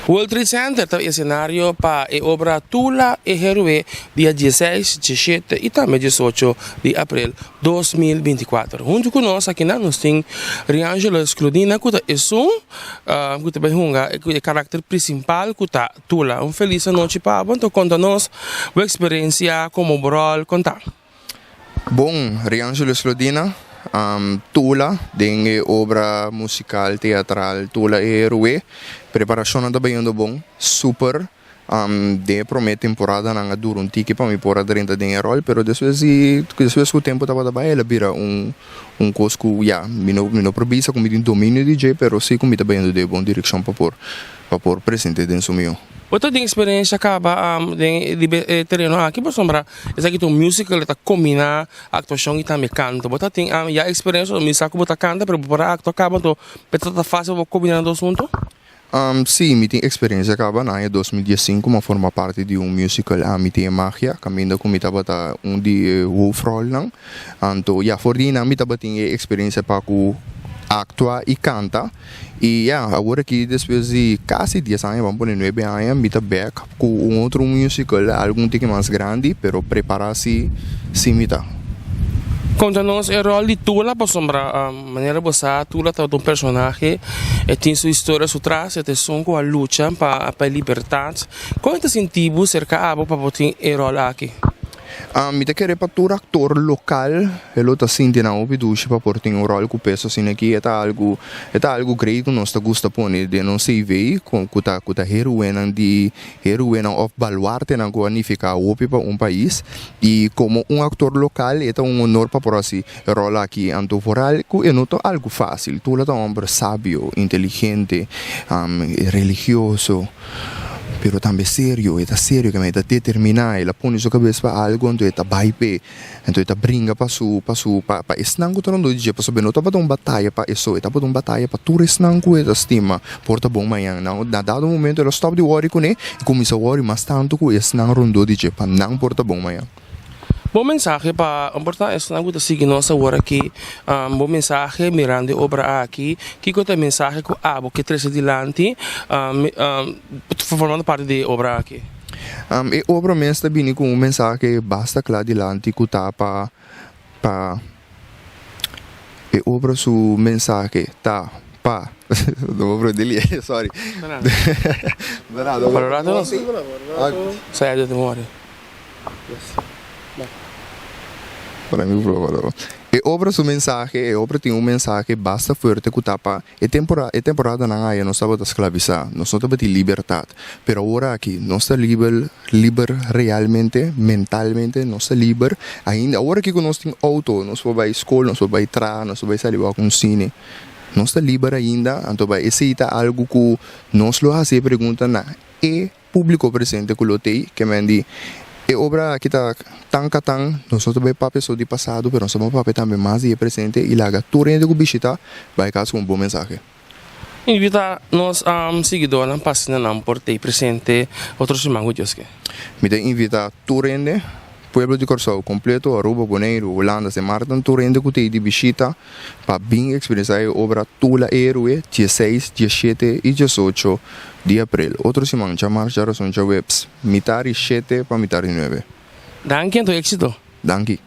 World Trade Center está o cenário para a obra Tula e Herué, dia 16, 17 e também 18 de abril de 2024. Junto com nós aqui nós temos Riangelo Escludina, que é que é o caráter principal que está Tula. Feliz noite para você conta-nos a experiência como oral contar. Bom, Riangelo Escludina. Tula, dengue obra musical, teatral, Tula e Herué. Preparação da bem bom, super. De promete temporada não dura tique para me pôr a dentro de rol, pero depois que o tempo estava bem, ela vira cosco, não provisa como de domínio DJ, pero sim como também de bom direção para pôr presente dentro do meu. Outra experiência acaba de terreno aqui por sombra, essa aqui tem musical que combina atuação e também canto. Você tem a experiência do musical que você canta, para para acto acaba to, está fácil combinar dois juntos? Sim, me tem experiência acaba em 2015, mas forma parte de musical me tem magia, caminho como estava de Wolfroll, então for dina me estava tem experiência para actuar e canta. E agora que depois de quase 10 anos, vamos pôr 9 anos, me está back com outro musical, algum tipo mais grande, pero preparar-se sim me está. Conta-nos o rol de Tula, para sombra, maneira você Tula está um personagem, tem sua história, sua traça, tem som com a luta para a liberdade. Como você sentiu cerca de para botar o rol aqui? Me te querer para todo actor local, ele está sentindo na opiduche para pôr um rol com peso assim aqui, é algo great que nós gosta pôr de não se ver com a heroína of baluarte na qualificar opi para país e como actor local é honor para pôr assim rol aqui antoforal que é não algo fácil, tu é homem sábio, inteligente, religioso. Pero também sério que me está determinar, ela põe sua cabeça para algo, então está baipe, então está brinca para esnango torando dia, para saber não está para batalha para isso, está para batalha para tudo esnango esta estima, porta bom manhã, não, na dado momento ela stop de worry com ele, e começa a worry mais tanto com esnango rondo dia, para não porta bom manhã. Bom mensagem para importar isso na guta seguir nossa hora aqui, bom mensagem mirando obra aqui, que conta mensagem com abo que traz adiante, formando parte de obra aqui. E obra mesmo está vindo com mensagem basta claro adiante que tá para e obra su mensagem tá pa não obra dele sorry. Nada. Para não. Sai de memória. Para mim, e obra su mensagem, e obra tem mensagem basta forte que tapa e temporada não é, nós estamos escravizar, nós estamos de liberdade, pero agora aqui nós estamos liber realmente, mentalmente, nós estamos liber, ainda agora que nós temos auto, nós vamos para a escola, nós vamos para tra, nós vamos sair para um cine, nós estamos liber ainda, então vai aceitar algo que nós lo hace pergunta na e público presente que lo tem, que me diz e obra que está tão, nós também papel só de passado, mas nós também papel também mais de presente e lá tudo que visita vai caso com um bom mensagem. Invita nós seguidores na página não por ter presente outros irmãos que. Me te invita turende Pueblo de Corsau completo, Aruba, Bonaire, Holanda, se Martin, turende que te de visita para bem experienciar a obra Tula e Herué 16, 17 e 18 de abril. Outros irmãos chamar já são já webs, mitari 7 para mitari 9. Danke, então éxito. Danke.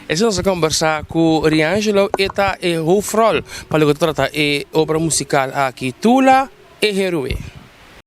Essa nossa conversa com Riangelo e Hofrol para tratar a obra musical aqui Tula e Herué.